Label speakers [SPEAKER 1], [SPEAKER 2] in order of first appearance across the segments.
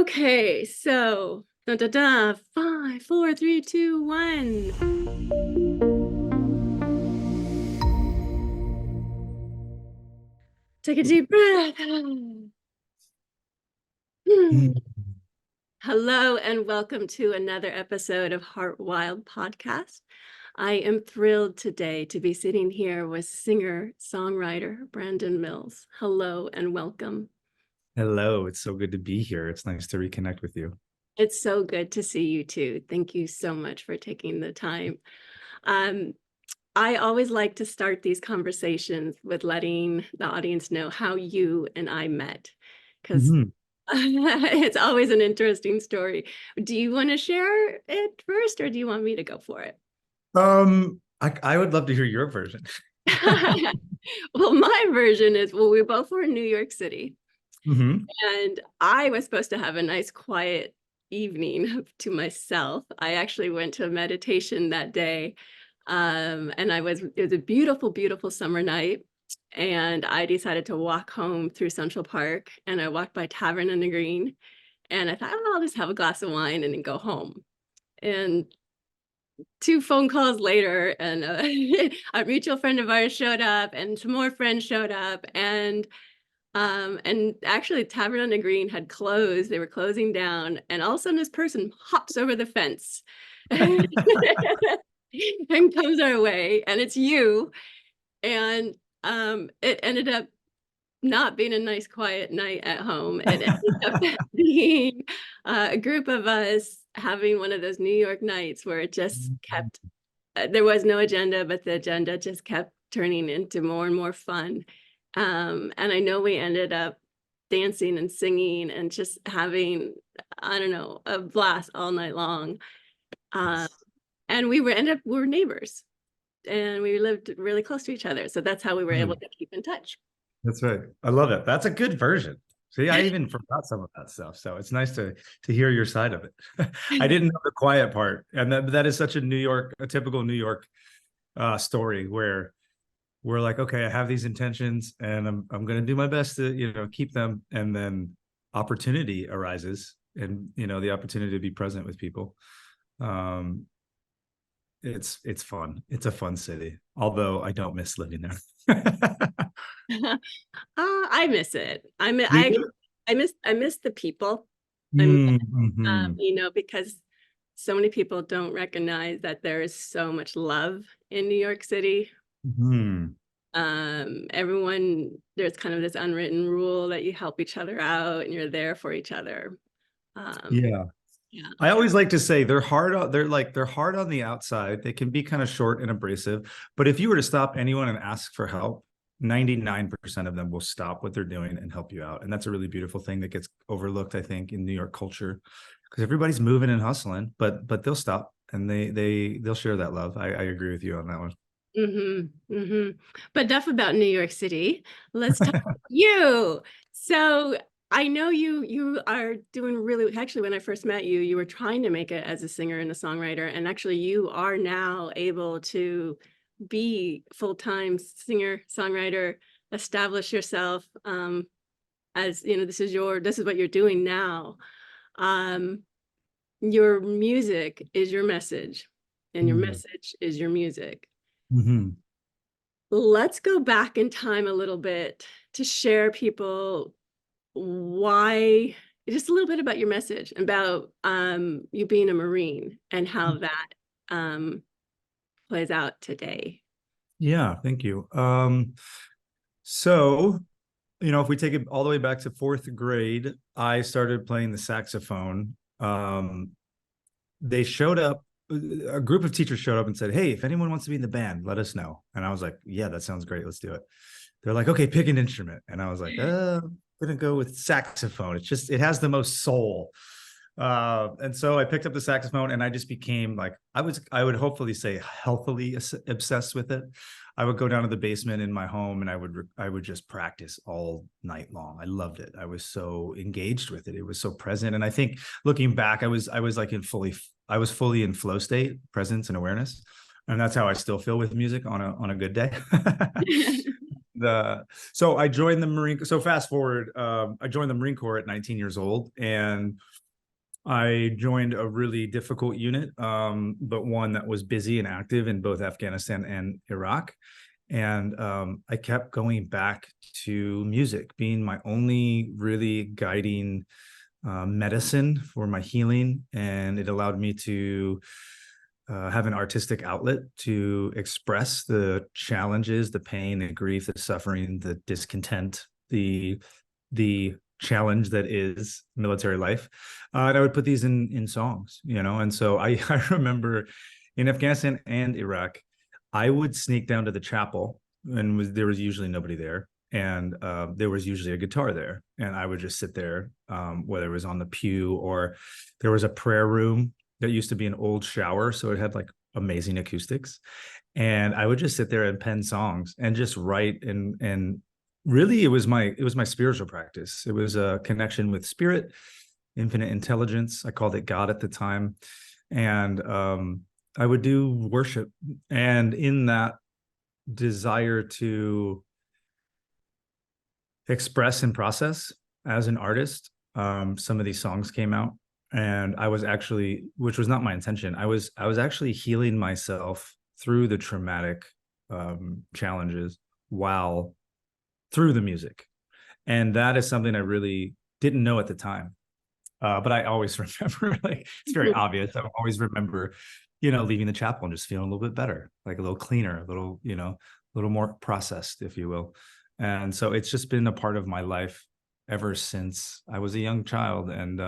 [SPEAKER 1] Okay, so da da da, 5, 4, 3, 2, 1. Take a deep breath.
[SPEAKER 2] Mm.
[SPEAKER 1] Hello and welcome to another episode of Heart Wild Podcast. I am thrilled today to be sitting here with singer-songwriter Brandon Mills. Hello and welcome.
[SPEAKER 2] Hello, it's so good to be here. It's nice to reconnect with you.
[SPEAKER 1] It's so good to see you too. Thank you so much for taking the time. I always like to start these conversations with letting the audience know how you and I met, because
[SPEAKER 2] Mhm.
[SPEAKER 1] it's always an interesting story. Do you want to share it first, or do you want me to go for it?
[SPEAKER 2] I would love to hear your version.
[SPEAKER 1] Well, my version is, we both were in New York City,
[SPEAKER 2] Hmm.
[SPEAKER 1] and I was supposed to have a nice quiet evening to myself. I actually went to a meditation that day. And it was a beautiful, beautiful summer night. And I decided to walk home through Central Park, and I walked by Tavern on the Green, and I thought, oh, I'll just have a glass of wine and then go home. And 2 phone calls later, and a mutual friend of ours showed up, and some more friends showed up, and actually Tavern on the Green had closed. They were closing down, and all of a sudden this person hops over the fence and comes our way, and it's you. And it ended up not being a nice quiet night at home. It ended up being a group of us having one of those New York nights where it just kept, there was no agenda, but the agenda just kept turning into more and more fun. And I know we ended up dancing and singing and just having, I don't know, a blast all night long. And we were neighbors, and we lived really close to each other. So that's how we were able to keep in touch.
[SPEAKER 2] That's right. I love it. That's a good version. See, I even forgot some of that stuff. So it's nice to hear your side of it. I didn't know the quiet part. And that is such a typical New York story where we're like, okay, I have these intentions and I'm gonna do my best to, keep them. And then opportunity arises and the opportunity to be present with people. It's fun. It's a fun city, although I don't miss living there.
[SPEAKER 1] I miss it.
[SPEAKER 2] You do?
[SPEAKER 1] I miss the people.
[SPEAKER 2] Mm-hmm.
[SPEAKER 1] Because so many people don't recognize that there is so much love in New York City.
[SPEAKER 2] Mm-hmm.
[SPEAKER 1] Everyone, there's kind of this unwritten rule that you help each other out and you're there for each other.
[SPEAKER 2] Yeah.
[SPEAKER 1] Yeah.
[SPEAKER 2] I always like to say they're hard on the outside. They can be kind of short and abrasive, but if you were to stop anyone and ask for help, 99% of them will stop what they're doing and help you out. And that's a really beautiful thing that gets overlooked, I think, in New York culture, because everybody's moving and hustling, but they'll stop and they'll share that love. I agree with you on that one.
[SPEAKER 1] But enough about New York City. Let's talk about you. So I know you are doing really, actually, when I first met you, you were trying to make it as a singer and a songwriter, and actually you are now able to be full-time singer, songwriter, establish yourself, as this is what you're doing now. Um, your music is your message, and your message is your music.
[SPEAKER 2] Mm-hmm.
[SPEAKER 1] Let's go back in time a little bit to share people why, just a little bit about your message, about you being a Marine and how that plays out today.
[SPEAKER 2] Yeah, thank you. So, if we take it all the way back to fourth grade, I started playing the saxophone. They showed up, a group of teachers showed up and said, "Hey, if anyone wants to be in the band, let us know." And I was like, "Yeah, that sounds great. Let's do it." They're like, "Okay, pick an instrument." And I was like, I'm gonna go with saxophone. It has the most soul. And so I picked up the saxophone and I just became like, I would hopefully say healthily obsessed with it. I would go down to the basement in my home and I would just practice all night long. I loved it. I was so engaged with it. It was so present. And I think looking back, I was like I was fully in flow state, presence and awareness. And that's how I still feel with music on a good day. So I joined the Marine. So fast forward, I joined the Marine Corps at 19 years old, and I joined a really difficult unit, but one that was busy and active in both Afghanistan and Iraq. And I kept going back to music being my only really guiding medicine for my healing. And it allowed me to have an artistic outlet to express the challenges, the pain, the grief, the suffering, the discontent, the challenge that is military life. And I would put these in songs, you know. And so I remember in Afghanistan and Iraq, I would sneak down to the chapel, and there was usually nobody there. And there was usually a guitar there. And I would just sit there, whether it was on the pew or there was a prayer room that used to be an old shower. So it had like amazing acoustics. And I would just sit there and pen songs and just write. And really it was my spiritual practice. It was a connection with spirit, infinite intelligence. I called it God at the time. And I would do worship. And in that desire to express and process as an artist, some of these songs came out. And I was actually, which was not my intention, I was actually healing myself through the traumatic challenges while through the music. And that is something I really didn't know at the time. But I always remember, like, it's very obvious. I always remember, you know, leaving the chapel and just feeling a little bit better, like a little cleaner, a little, you know, a little more processed, if you will. And so it's just been a part of my life ever since I was a young child. And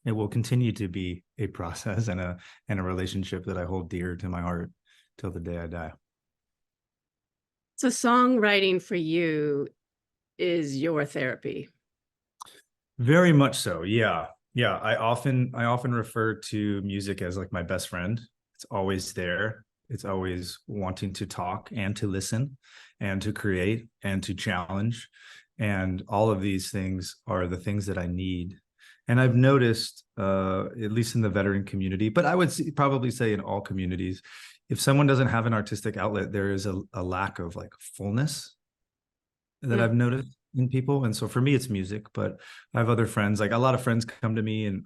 [SPEAKER 2] it will continue to be a process and a relationship that I hold dear to my heart till the day I die.
[SPEAKER 1] So songwriting for you is your therapy.
[SPEAKER 2] Very much so. Yeah. Yeah. I often refer to music as like my best friend. It's always there. It's always wanting to talk and to listen and to create and to challenge. And all of these things are the things that I need. And I've noticed, at least in the veteran community, but I would probably say in all communities, if someone doesn't have an artistic outlet, there is a lack of like fullness that I've noticed in people. And so for me, it's music, but I have other friends, like a lot of friends come to me and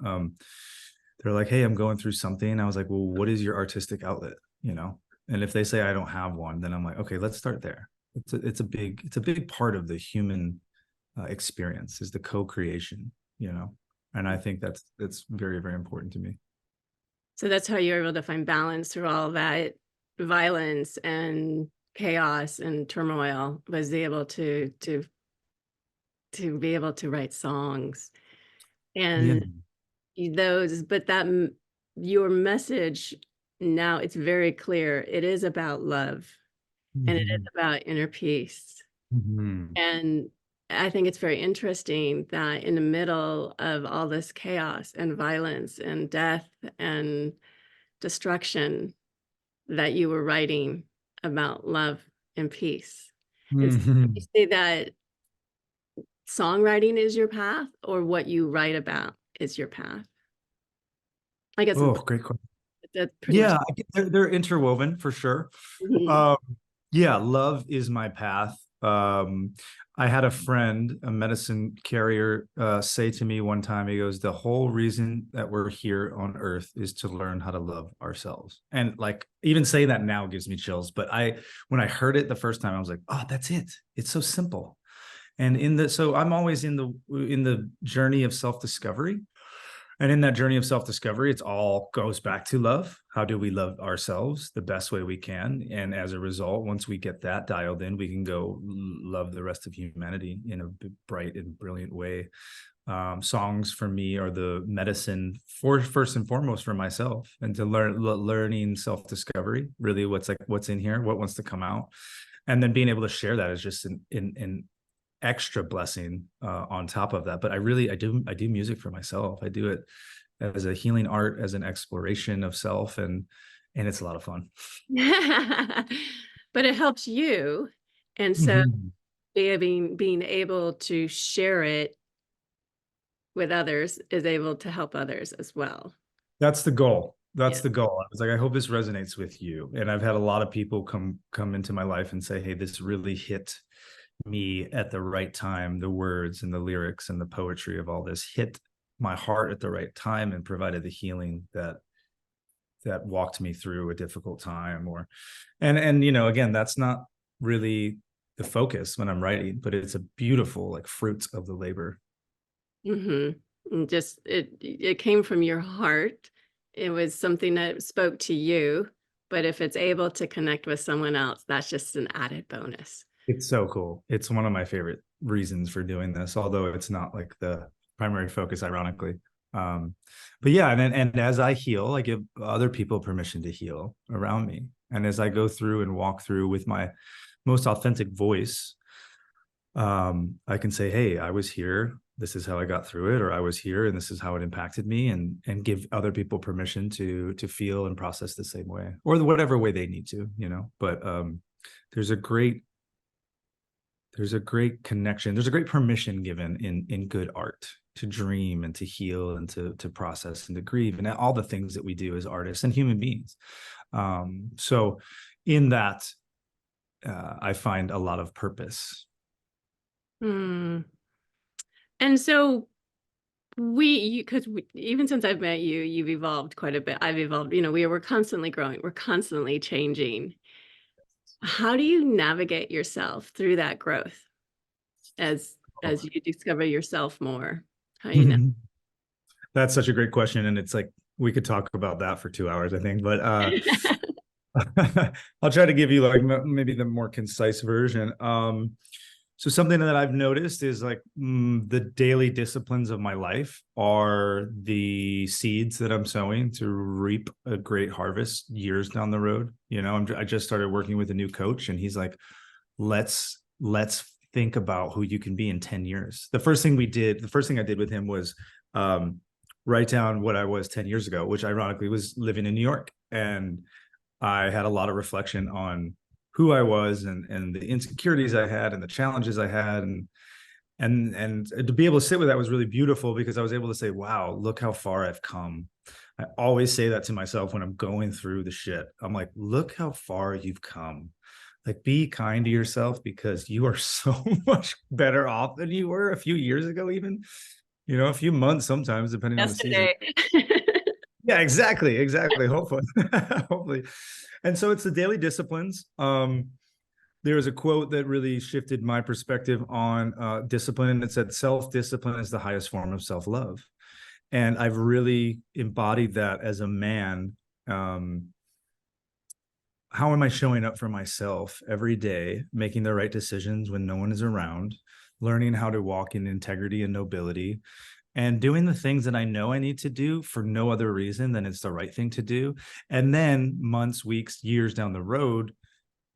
[SPEAKER 2] they're like, hey, I'm going through something. I was like, well, what is your artistic outlet? You know? And if they say I don't have one, then I'm like, okay, let's start there. It's a big part of the human experience is the co-creation, you know? And I think that's very, very important to me.
[SPEAKER 1] So that's how you're able to find balance through all that violence and chaos and turmoil, was able to be able to write songs.
[SPEAKER 2] Yeah.
[SPEAKER 1] And those, but that your message now, it's very clear. It is about love, and it is about inner peace.
[SPEAKER 2] Mm-hmm.
[SPEAKER 1] And I think it's very interesting that in the middle of all this chaos and violence and death and destruction, that you were writing about love and peace. And so
[SPEAKER 2] Mm-hmm.
[SPEAKER 1] you say that songwriting is your path, or what you write about is your path? I guess
[SPEAKER 2] Oh, great question.
[SPEAKER 1] that's pretty much.
[SPEAKER 2] Yeah, they're interwoven for sure.
[SPEAKER 1] Mhm.
[SPEAKER 2] Um, yeah, love is my path. I had a friend, a medicine carrier, say to me one time, he goes, the whole reason that we're here on earth is to learn how to love ourselves. And like, even saying that now gives me chills. But when I heard it the first time, I was like, oh, that's it. It's so simple. And so I'm always in the journey of self-discovery. And in that journey of self-discovery, it's all goes back to love. How do we love ourselves the best way we can? And as a result, once we get that dialed in, we can go love the rest of humanity in a bright and brilliant way. Songs for me are the medicine for first and foremost for myself, and to learning self-discovery, really what's in here, what wants to come out. And then being able to share that is just an extra blessing on top of that. But I do music for myself. I do it as a healing art, as an exploration of self, and it's a lot of fun.
[SPEAKER 1] But it helps you, and so
[SPEAKER 2] Mhm.
[SPEAKER 1] being able to share it with others is able to help others as well.
[SPEAKER 2] That's the goal. That's
[SPEAKER 1] Yeah.
[SPEAKER 2] the goal. I was like, I hope this resonates with you. And I've had a lot of people come into my life and say, hey, this really hit me at the right time. The words and the lyrics and the poetry of all this hit my heart at the right time and provided the healing that walked me through a difficult time. Or and again, that's not really the focus when I'm writing, but it's a beautiful like fruit of the labor.
[SPEAKER 1] Just it came from your heart. It was something that spoke to you, but if it's able to connect with someone else, that's just an added bonus.
[SPEAKER 2] It's so cool. It's one of my favorite reasons for doing this, although it's not like the primary focus, ironically. Um, but yeah, and as I heal, I give other people permission to heal around me. And as I go through and walk through with my most authentic voice, I can say, hey, I was here. This is how I got through it, or I was here and this is how it impacted me, and give other people permission to feel and process the same way, or whatever way they need to, But there's a great connection. There's a great permission given in good art to dream and to heal and to process and to grieve and all the things that we do as artists and human beings. So in that, I find a lot of purpose.
[SPEAKER 1] Hmm. And so because even since I've met you, you've evolved quite a bit. I've evolved, we're constantly growing, we're constantly changing. How do you navigate yourself through that growth as you discover yourself more? How you know?
[SPEAKER 2] That's such a great question. And it's like, we could talk about that for 2 hours, I think, but I'll try to give you like maybe the more concise version. So something that I've noticed is like the daily disciplines of my life are the seeds that I'm sowing to reap a great harvest years down the road. I just started working with a new coach, and he's like, let's think about who you can be in 10 years. The first thing I did with him was write down what I was 10 years ago, which ironically was living in New York. And I had a lot of reflection on who I was and the insecurities I had and the challenges I had. And to be able to sit with that was really beautiful, because I was able to say, wow, look how far I've come. I always say that to myself when I'm going through the shit. I'm like, look how far you've come. Like, be kind to yourself, because you are so much better off than you were a few years ago, even, a few months sometimes, depending on the season.
[SPEAKER 1] Yesterday.
[SPEAKER 2] Yeah, exactly. Hopefully. Hopefully. And so it's the daily disciplines. There was a quote that really shifted my perspective on discipline, and it said, self-discipline is the highest form of self-love. And I've really embodied that as a man. How am I showing up for myself every day, making the right decisions when no one is around, learning how to walk in integrity and nobility, and doing the things that I know I need to do for no other reason than it's the right thing to do. And then months, weeks, years down the road,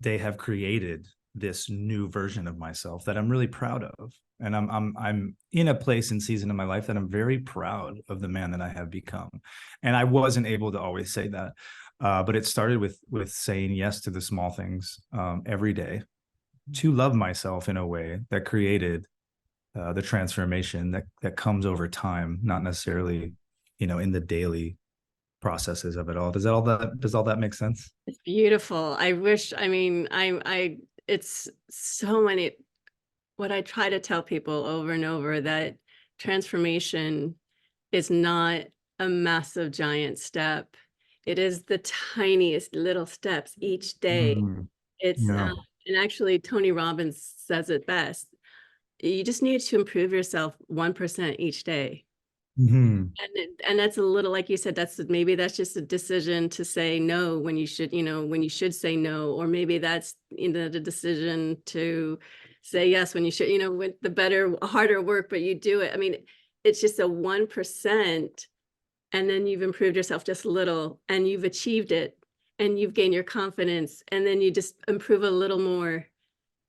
[SPEAKER 2] they have created this new version of myself that I'm really proud of. And I'm in a place and season in my life that I'm very proud of the man that I have become. And I wasn't able to always say that. But it started with saying yes to the small things every day, to love myself in a way that created the transformation that comes over time, not necessarily, in the daily processes of it all. Does all that make sense?
[SPEAKER 1] It's beautiful. It's so many, what I try to tell people over and over, that transformation is not a massive giant step. It is the tiniest little steps each day.
[SPEAKER 2] Mhm.
[SPEAKER 1] It's
[SPEAKER 2] Yeah.
[SPEAKER 1] and actually Tony Robbins says it best. You just need to improve yourself 1% each day.
[SPEAKER 2] Mhm.
[SPEAKER 1] And that's a little, like you said, that's just a decision to say no when you should say no, or maybe that's the decision to say yes when you should, with the better, harder work, but you do it. I mean, it's just a 1%, and then you've improved yourself just a little, and you've achieved it, and you've gained your confidence, and then you just improve a little more.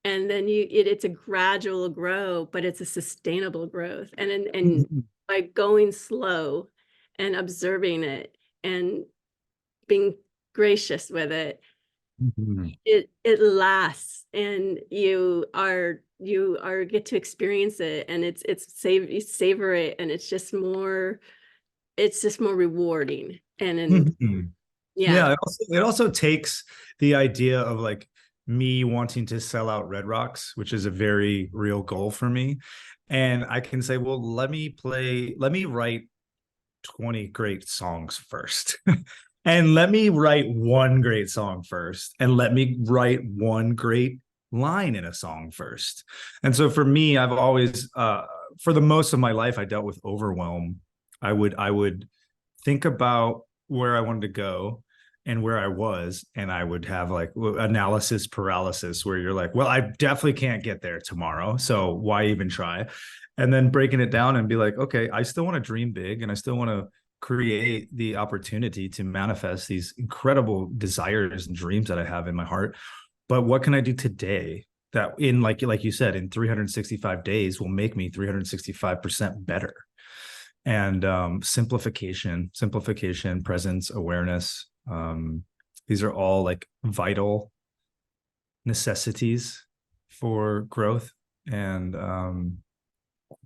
[SPEAKER 1] And then it's a gradual grow, but it's a sustainable growth. And
[SPEAKER 2] Mhm.
[SPEAKER 1] by going slow and observing it and being gracious with it,
[SPEAKER 2] Mhm.
[SPEAKER 1] it lasts, and you are get to experience it, and you savor it, and it's just more rewarding. And
[SPEAKER 2] Mhm.
[SPEAKER 1] yeah.
[SPEAKER 2] Yeah, it also takes the idea of like me wanting to sell out Red Rocks, which is a very real goal for me. And I can say, well, let me write 20 great songs first. And let me write one great song first. And let me write one great line in a song first. And so for me, I've always for the most of my life, I dealt with overwhelm. I would think about where I wanted to go and where I was, and I would have like analysis paralysis where you're like, well, I definitely can't get there tomorrow, so why even try? And then breaking it down and be like, okay, I still want to dream big and I still want to create the opportunity to manifest these incredible desires and dreams that I have in my heart. But what can I do today that in like you said, in 365 days will make me 365% better? And simplification, presence, awareness. These are all like vital necessities for growth and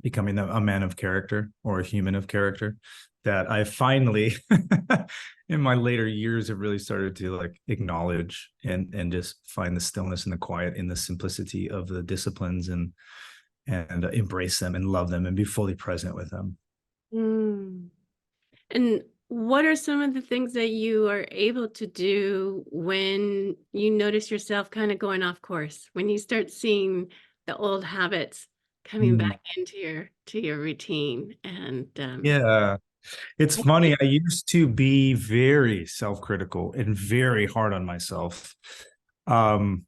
[SPEAKER 2] becoming a man of character or a human of character that I finally in my later years have really started to like acknowledge and just find the stillness and the quiet in the simplicity of the disciplines and embrace them and love them and be fully present with them.
[SPEAKER 1] Mm. And what are some of the things that you are able to do when you notice yourself kind of going off course, when you start seeing the old habits coming
[SPEAKER 2] Mm.
[SPEAKER 1] back into your routine? And
[SPEAKER 2] Yeah. It's funny. I used to be very self-critical and very hard on myself. Um,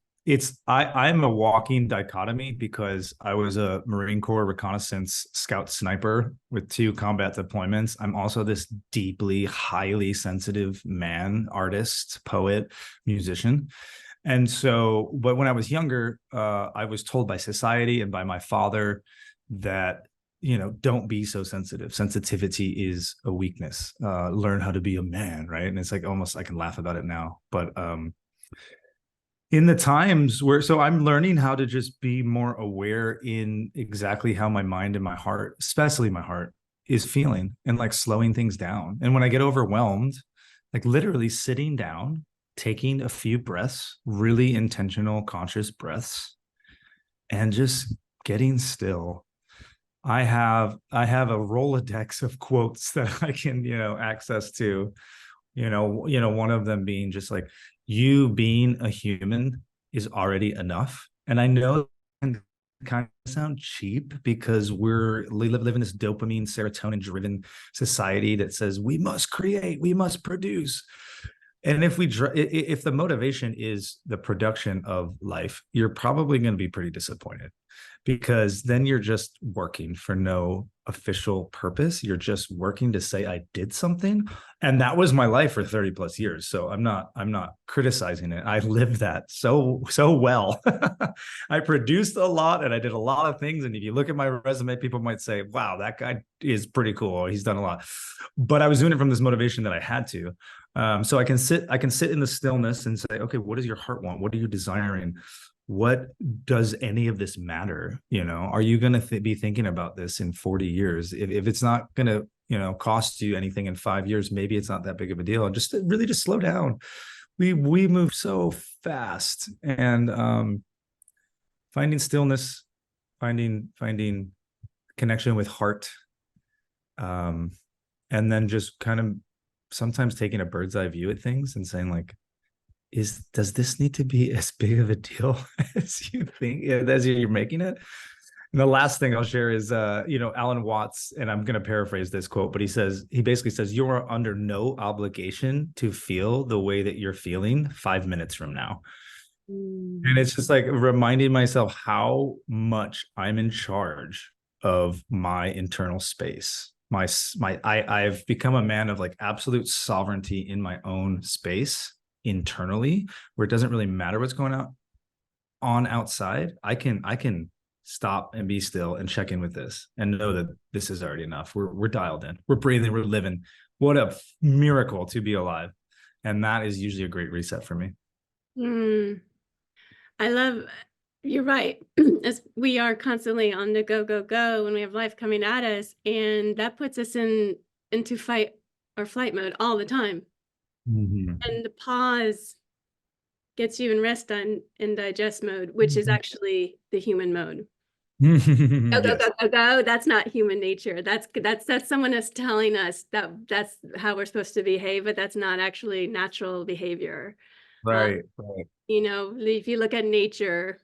[SPEAKER 2] I'm a walking dichotomy because I was a Marine Corps reconnaissance scout sniper with 2 combat deployments. I'm also this deeply, highly sensitive man, artist, poet, musician. And so, but when I was younger, I was told by society and by my father that, don't be so sensitive. Sensitivity is a weakness. Learn how to be a man, right? And it's like almost I can laugh about it now, but in the times where, so I'm learning how to just be more aware in exactly how my mind and my heart, especially my heart, is feeling and like slowing things down. And when I get overwhelmed, like literally sitting down, taking a few breaths, really intentional, conscious breaths, and just getting still. I have a Rolodex of quotes that I can, access to, one of them being just like, you being a human is already enough. And I know it can kind of sound cheap because we live in this dopamine, serotonin driven society that says we must create, we must produce. And if the motivation is the production of life, you're probably going to be pretty disappointed because then you're just working for no official purpose. You're just working to say I did something. And that was my life for 30 plus years. So I'm not criticizing it. I lived that so well. I produced a lot and I did a lot of things. And if you look at my resume, people might say, wow, that guy is pretty cool. He's done a lot. But I was doing it from this motivation that I had to. So I can sit in the stillness and say, okay, what does your heart want? What are you desiring? What does any of this matter? Are you going to be thinking about this in 40 years? If it's not going to, cost you anything in 5 years, maybe it's not that big of a deal. And just really just slow down. We move so fast, and finding stillness, finding connection with heart, um, and then just kind of sometimes taking a bird's eye view at things and saying like, does this need to be as big of a deal as you think, as you're making it? And the last thing I'll share is Alan Watts, and I'm going to paraphrase this quote, but he basically says you're under no obligation to feel the way that you're feeling 5 minutes from now. And
[SPEAKER 1] mm,
[SPEAKER 2] it's just like reminding myself how much I'm in charge of my internal space. I've become a man of like absolute sovereignty in my own space internally, where it doesn't really matter what's going on outside. I can stop and be still and check in with this and know that this is already enough. We're dialed in. We're breathing. We're living. What a miracle to be alive. And that is usually a great reset for me.
[SPEAKER 1] mm. I love, you're right. As we are constantly on the go, go, go when we have life coming at us, and that puts us into fight or flight mode all the time.
[SPEAKER 2] Mhm.
[SPEAKER 1] And the pause gets you in rest and digest mode, which is actually the human mode. Go, go,
[SPEAKER 2] Yes.
[SPEAKER 1] go, go, go. That's not human nature. That's someone that's telling us that that's how we're supposed to behave, but that's not actually natural behavior. Uh,
[SPEAKER 2] Right. Right.
[SPEAKER 1] if you look at nature,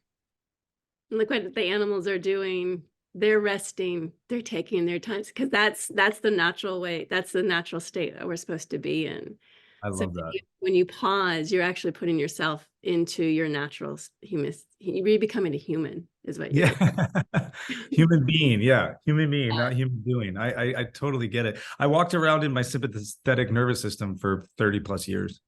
[SPEAKER 1] look what the animals are doing. They're resting, they're taking their time because that's the natural way, that's the natural state that we're supposed to be in.
[SPEAKER 2] I
[SPEAKER 1] So
[SPEAKER 2] love that.
[SPEAKER 1] when you pause, you're actually putting yourself into your natural human, you're becoming a human is what you're
[SPEAKER 2] Yeah.
[SPEAKER 1] doing.
[SPEAKER 2] Human being. Yeah. Human being, not human doing. I totally get it. I walked around in my sympathetic nervous system for 30 plus years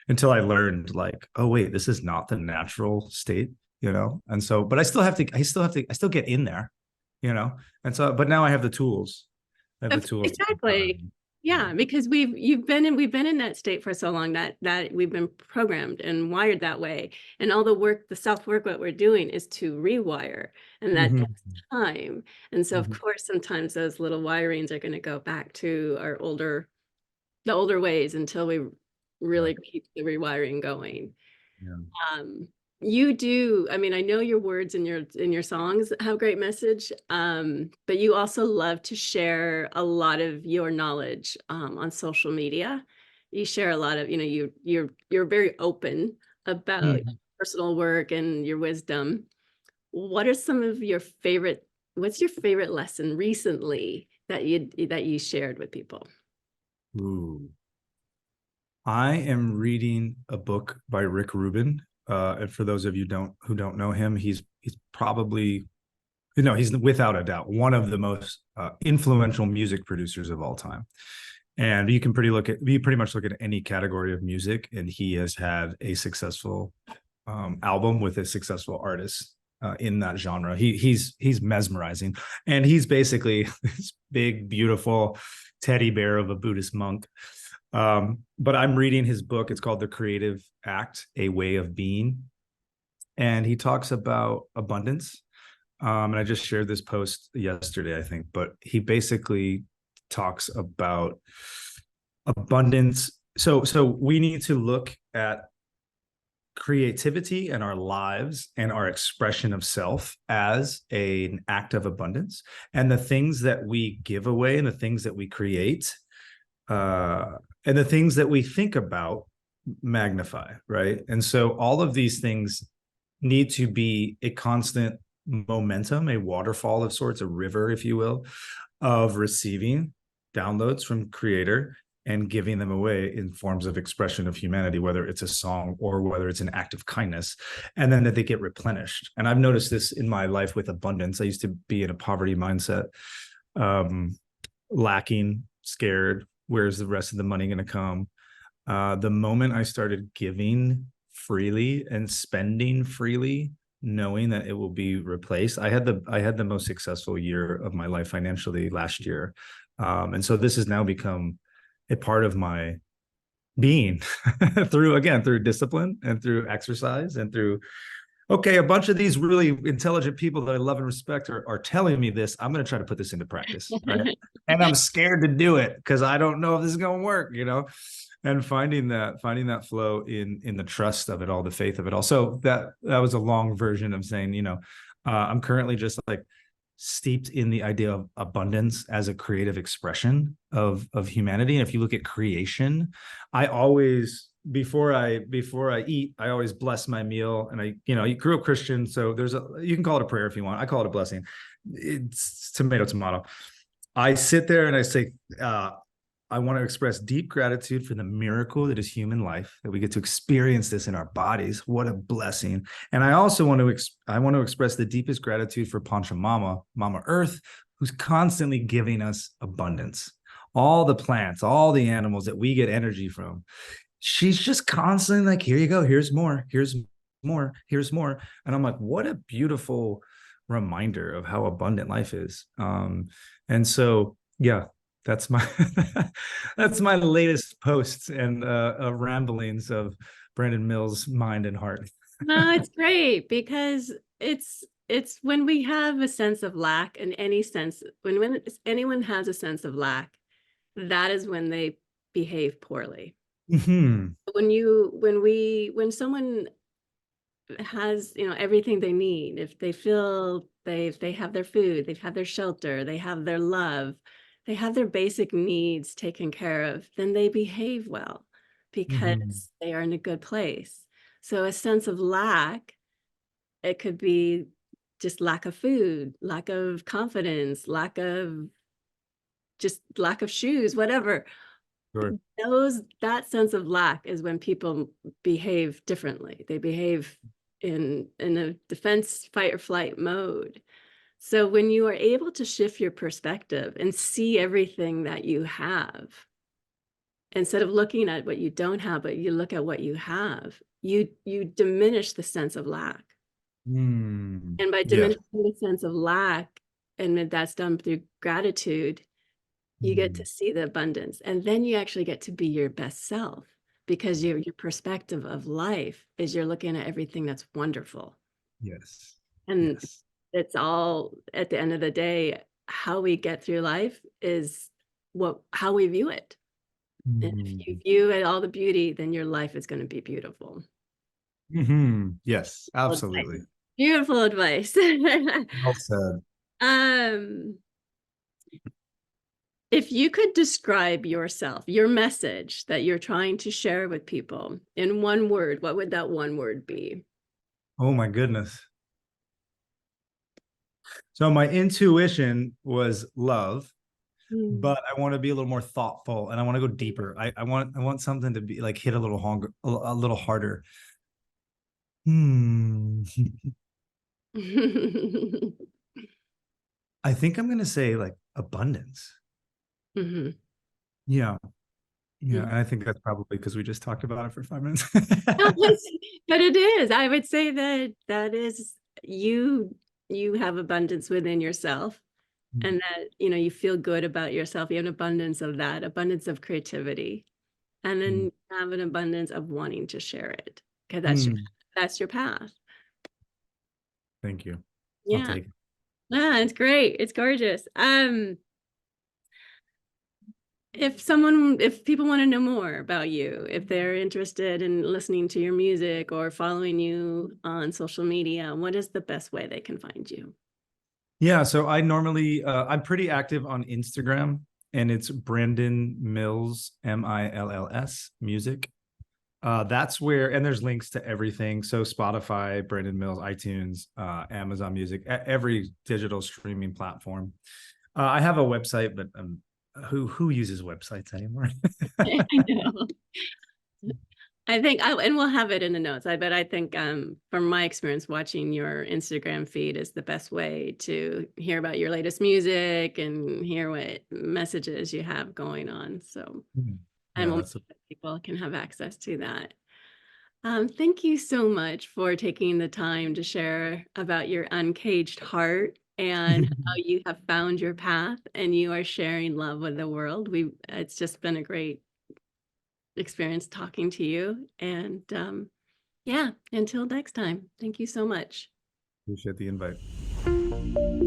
[SPEAKER 2] until I learned like, oh wait, this is not the natural state, you know? And so, but I still get in there, you know? And so, but now I have the tools. I have the tools.
[SPEAKER 1] Exactly.
[SPEAKER 2] Yeah.
[SPEAKER 1] Yeah, because we've been in that state for so long that we've been programmed and wired that way. And all the work, the self work, what we're doing is to rewire, and that
[SPEAKER 2] Mhm.
[SPEAKER 1] takes time. And so, of
[SPEAKER 2] Mhm.
[SPEAKER 1] course, sometimes those little wirings are going to go back to the older ways until we
[SPEAKER 2] Right.
[SPEAKER 1] really keep the rewiring going.
[SPEAKER 2] Yeah.
[SPEAKER 1] Um, you do, I mean, I know your words and your songs have great message, but you also love to share a lot of your knowledge on social media. You share a lot of, you're very open about
[SPEAKER 2] Mhm.
[SPEAKER 1] personal work and your wisdom. What are some of your favorite, what's your favorite lesson recently that you shared with people?
[SPEAKER 2] Ooh. I am reading a book by Rick Rubin. And for those of you who don't know him, he's probably, he's without a doubt one of the most influential music producers of all time. And you pretty much look at any category of music, and he has had a successful album with a successful artist in that genre. He's mesmerizing, and he's basically this big, beautiful teddy bear of a Buddhist monk. But I'm reading his book. It's called The Creative Act: A Way of Being, and he talks about abundance. And I just shared this post yesterday, I think, but he basically talks about abundance. So we need to look at creativity and our lives and our expression of self as an act of abundance, and the things that we give away and the things that we create and the things that we think about magnify, right? And so all of these things need to be a constant momentum, a waterfall of sorts, a river, if you will, of receiving downloads from creator and giving them away in forms of expression of humanity, whether it's a song or whether it's an act of kindness, and then that they get replenished. And I've noticed this in my life with abundance. I used to be in a poverty mindset, um, lacking, scared. Where's the rest of the money going to come? The moment I started giving freely and spending freely, knowing that it will be replaced, I had the most successful year of my life financially last year, and so this has now become a part of my being through discipline and through exercise and through okay, a bunch of these really intelligent people that I love and respect are telling me this. I'm going to try to put this into practice, right? And I'm scared to do it because I don't know if this is going to work, and finding that flow in the trust of it all, the faith of it all. So that was a long version of saying, I'm currently just like steeped in the idea of abundance as a creative expression of humanity. And if you look at creation, I always before I eat, I always bless my meal. And you grew up Christian, so you can call it a prayer if you want. I call it a blessing. It's tomato. I sit there and I say, I want to express deep gratitude for the miracle that is human life, that we get to experience this in our bodies. What a blessing. And I also want to express the deepest gratitude for Pachamama, Mama Earth, who's constantly giving us abundance. All the plants, all the animals that we get energy from. She's just constantly like, here you go, here's more, here's more, here's more. And I'm like, what a beautiful reminder of how abundant life is. And so, yeah, that's my that's my latest posts and ramblings of Brandon Mills' mind and heart.
[SPEAKER 1] No, it's great because it's when we have a sense of lack in any sense, when anyone has a sense of lack, that is when they behave poorly.
[SPEAKER 2] Hmm.
[SPEAKER 1] When someone has, everything they need, if they feel they have their food, they've had their shelter, they have their love, they have their basic needs taken care of, then they behave well
[SPEAKER 2] Hmm.
[SPEAKER 1] because they are in a good place. So a sense of lack, it could be just lack of food, lack of confidence, lack of shoes, whatever.
[SPEAKER 2] Sure.
[SPEAKER 1] That sense of lack is when people behave differently. They behave in a defense, fight or flight mode. So when you are able to shift your perspective and see everything that you have, instead of looking at what you don't have, but you look at what you have, you diminish the sense of lack.
[SPEAKER 2] Hmm.
[SPEAKER 1] And by
[SPEAKER 2] Yes.
[SPEAKER 1] diminishing the sense of lack, and that's done through gratitude, you get
[SPEAKER 2] Hmm.
[SPEAKER 1] to see the abundance, and then you actually get to be your best self because your perspective of life is you're looking at everything that's wonderful.
[SPEAKER 2] Yes.
[SPEAKER 1] And
[SPEAKER 2] Yes.
[SPEAKER 1] it's all, at the end of the day, how we get through life is how we view it. And if you
[SPEAKER 2] Hmm.
[SPEAKER 1] view it all the beauty, then your life is going to be beautiful.
[SPEAKER 2] Hmm. Yes,
[SPEAKER 1] Advice.
[SPEAKER 2] absolutely.
[SPEAKER 1] Beautiful advice.
[SPEAKER 2] Well said.
[SPEAKER 1] um If you could describe yourself, your message that you're trying to share with people in one word, what would that one word be?
[SPEAKER 2] Oh my goodness. So my intuition was love,
[SPEAKER 1] Mm.
[SPEAKER 2] but I want to be a little more thoughtful and I want to go deeper. I want something to be like hit a little hunger, a little harder. Hmm. I think I'm gonna say like abundance.
[SPEAKER 1] Mhm.
[SPEAKER 2] Yeah. Yeah.
[SPEAKER 1] Mhm.
[SPEAKER 2] And I think that's probably because we just talked about it for 5 minutes.
[SPEAKER 1] No, but it is. I would say that that is you. You have abundance within yourself, and that you feel good about yourself. You have an abundance of that, abundance of creativity, and then
[SPEAKER 2] Mm.
[SPEAKER 1] you have an abundance of wanting to share it because
[SPEAKER 2] Mm.
[SPEAKER 1] that's your path.
[SPEAKER 2] Thank you. I'll
[SPEAKER 1] Yeah.
[SPEAKER 2] take it.
[SPEAKER 1] Ah, it's great. It's gorgeous. If people want to know more about you, if they're interested in listening to your music or following you on social media, what is the best way they can find you?
[SPEAKER 2] Yeah, so I normally I'm pretty active on Instagram and it's Brandon Mills, Mills music. That's where, and there's links to everything. So Spotify, Brandon Mills, iTunes, Amazon Music, every digital streaming platform. I have a website, but who uses websites anymore?
[SPEAKER 1] I know. I think and we'll have it in the notes. I think from my experience watching your Instagram feed is the best way to hear about your latest music and hear what messages you have going on. So, and
[SPEAKER 2] Yeah,
[SPEAKER 1] we'll make
[SPEAKER 2] that's
[SPEAKER 1] sure that people can have access to that. Thank you so much for taking the time to share about your uncaged heart and how you have found your path and you are sharing love with the world. It's just been a great experience talking to you. And yeah, until next time, thank you so much.
[SPEAKER 2] appreciate the invite.